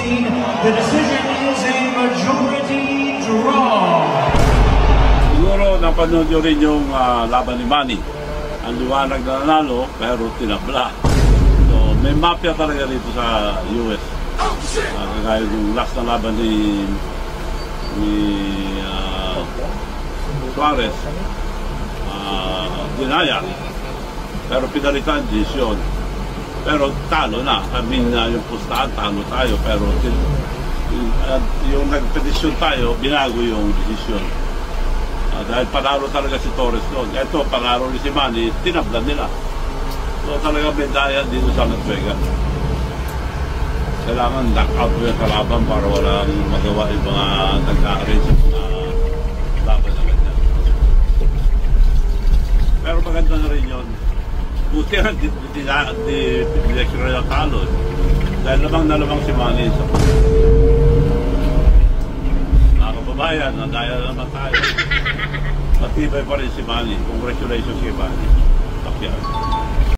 scene. The decision is a majority draw. Siguro napanood nyo rin yung laban ni Manny. Ang liwanag na nanalo pero tinabla. So may mafia talaga dito sa US. Kagaya yung last na laban ni Suarez, dinaya. Pero pinalitan, desisyon. Pero talo na. Kami na yung pustahan, talo tayo. Pero yung nagpetisyon tayo, binago yung desisyon. Dahil panalo talaga si Torres doon. Ito, panalo ni si Manny, tinablan nila. So talaga medaya dito sa Las Vegas. Kailangan knock-out mo yung kalaban para walang magawa yung mga nag-arrange na laban na ganyan. Pero maganda na rin yun. Buti nga, di-election na talo. Dahil lamang na lamang si Manny. Mga kababayan, nandaya na naman tayo. Matibay pa rin si Manny. Congratulations kay Manny. Pacquiao.